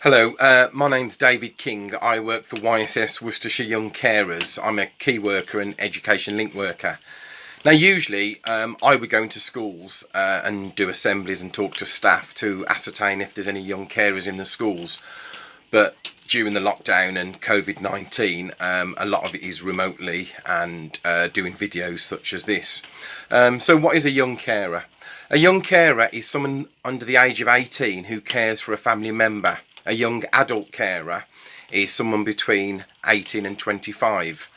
Hello, my name's David King. I work for WYC Worcestershire Young Carers. I'm a key worker and education link worker. Now usually I would go into schools and do assemblies and talk to staff to ascertain if there's any young carers in the schools. But during the lockdown and COVID-19, a lot of it is remotely and doing videos such as this. So what is a young carer? A young carer is someone under the age of 18 who cares for a family member. A young adult carer is someone between 18 and 25.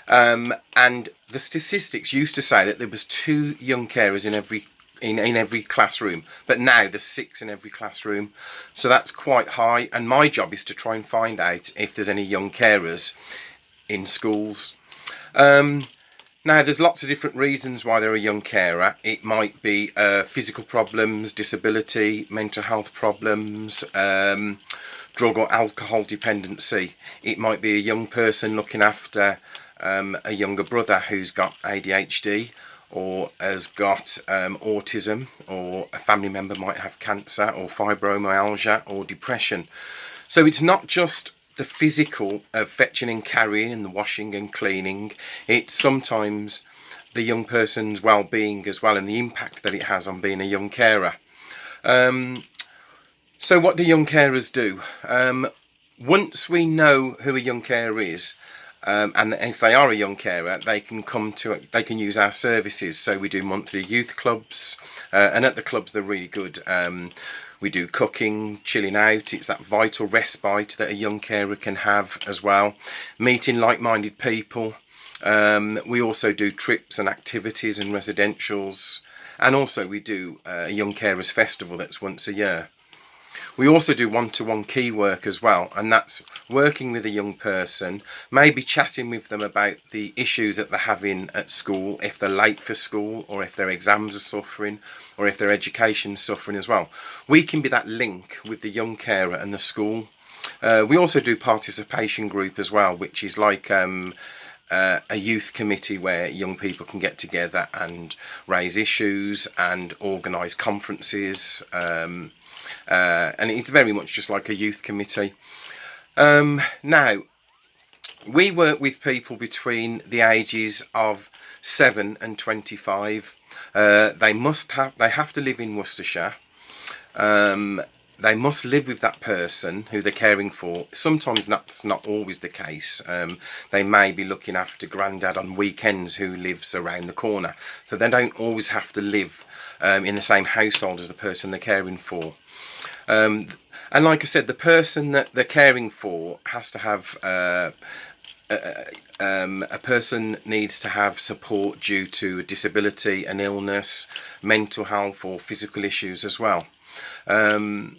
And the statistics used to say that there was 2 young carers in every classroom, but now there's 6 in every classroom. So that's quite high, and my job is to try and find out if there's any young carers in schools. Now, there's lots of different reasons why they're a young carer. It might be physical problems, disability, mental health problems, drug or alcohol dependency. It might be a young person looking after a younger brother who's got ADHD or has got autism, or a family member might have cancer or fibromyalgia or depression. So it's not just the physical of fetching and carrying and the washing and cleaning. It's sometimes the young person's well-being as well, and the impact that it has on being a young carer. So what do young carers do? Once we know who a young carer is, and if they are a young carer, they can use our services. So we do monthly youth clubs, and at the clubs they're really good. We do cooking, chilling out. It's that vital respite that a young carer can have as well. Meeting like-minded people. We also do trips and activities and residentials. And also we do a Young Carers Festival that's once a year. We also do one-to-one key work as well, and that's working with a young person, maybe chatting with them about the issues that they're having at school, if they're late for school, or if their exams are suffering, or if their education's suffering as well. We can be that link with the young carer and the school. We also do participation group as well, which is like a youth committee where young people can get together and raise issues and organise conferences. And it's very much just like a youth committee. Now, we work with people between the ages of 7 and 25. They have to live in Worcestershire. They must live with that person who they're caring for. Sometimes that's not always the case. They may be looking after granddad on weekends who lives around the corner. So they don't always have to live in the same household as the person they're caring for. And like I said, the person that they're caring for has to have a person needs to have support due to a disability, an illness, mental health or physical issues as well. The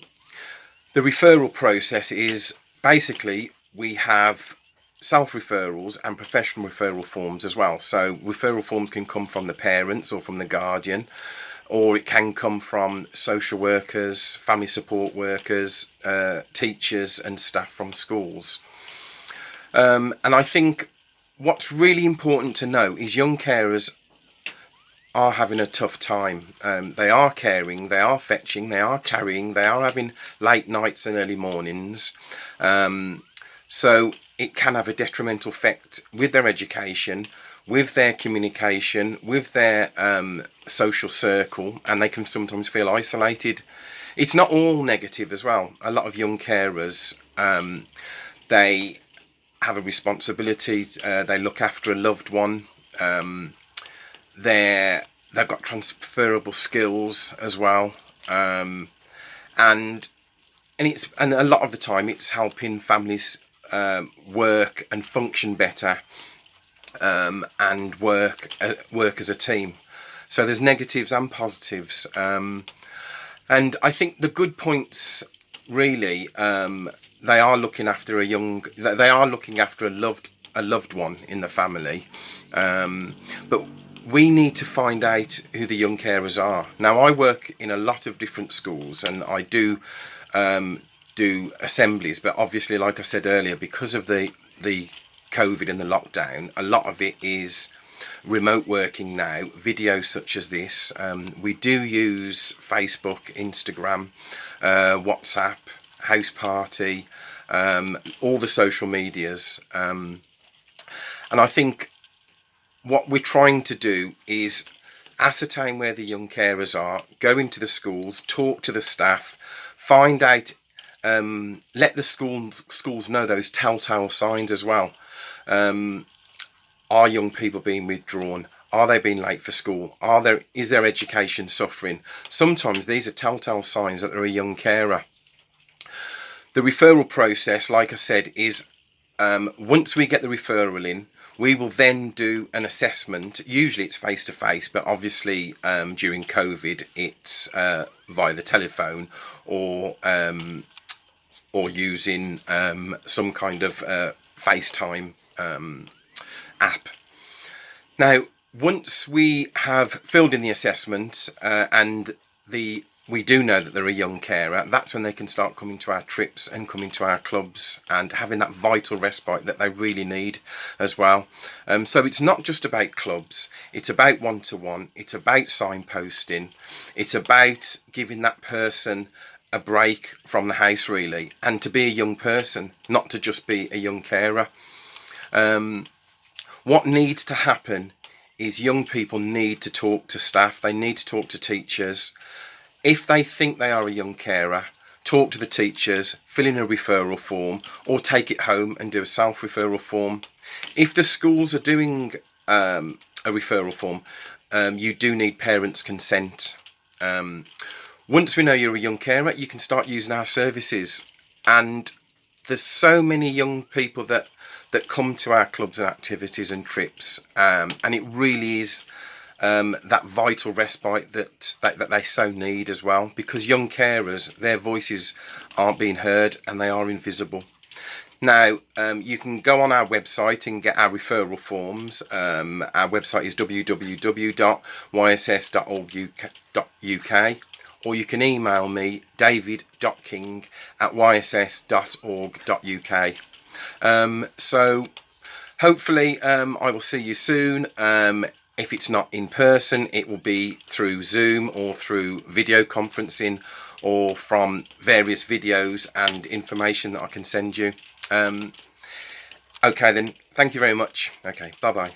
referral process is basically we have self-referrals and professional referral forms as well. So referral forms can come from the parents or from the guardian, or it can come from social workers, family support workers, teachers and staff from schools. And I think what's really important to know is young carers are having a tough time. They are caring, they are fetching, they are carrying, they are having late nights and early mornings. So it can have a detrimental effect with their education, with their communication, with their social circle, and they can sometimes feel isolated. It's not all negative as well. A lot of young carers, they have a responsibility, they look after a loved one, they've got transferable skills as well, and a lot of the time it's helping families work and function better, and work as a team. So there's negatives and positives, and I think the good points really, they are looking after a loved one in the family, but we need to find out who the young carers are. Now, I work in a lot of different schools and I do assemblies, but obviously, like I said earlier, because of the COVID and the lockdown, a lot of it is remote working now, videos such as this. We do use Facebook, Instagram, WhatsApp, house party, all the social medias. And I think what we're trying to do is ascertain where the young carers are, go into the schools, talk to the staff, find out, let the schools know those telltale signs as well. Are young people being withdrawn? Are they being late for school? Is their education suffering? Sometimes these are telltale signs that they're a young carer. The referral process, like I said, is once we get the referral in, we will then do an assessment. Usually it's face to face, but obviously during COVID it's via the telephone or using some kind of FaceTime app. Now, once we have filled in the assessment and we do know that they're a young carer, that's when they can start coming to our trips and coming to our clubs and having that vital respite that they really need as well. So it's not just about clubs, it's about one-to-one, it's about signposting, it's about giving that person a break from the house really, and to be a young person, not to just be a young carer. What needs to happen is young people need to talk to staff, they need to talk to teachers. If they think they are a young carer, talk to the teachers, fill in a referral form, or take it home and do a self-referral form. If the schools are doing a referral form, you do need parents' consent. Once we know you're a young carer, you can start using our services. And there's so many young people that come to our clubs and activities and trips, and it really is that vital respite that they so need as well, because young carers, their voices aren't being heard and they are invisible. Now, you can go on our website and get our referral forms. Our website is www.yss.org.uk, or you can email me, david.king@yss.org.uk. So hopefully I will see you soon. If it's not in person, it will be through Zoom or through video conferencing, or from various videos and information that I can send you. Okay then, thank you very much. Okay, bye bye.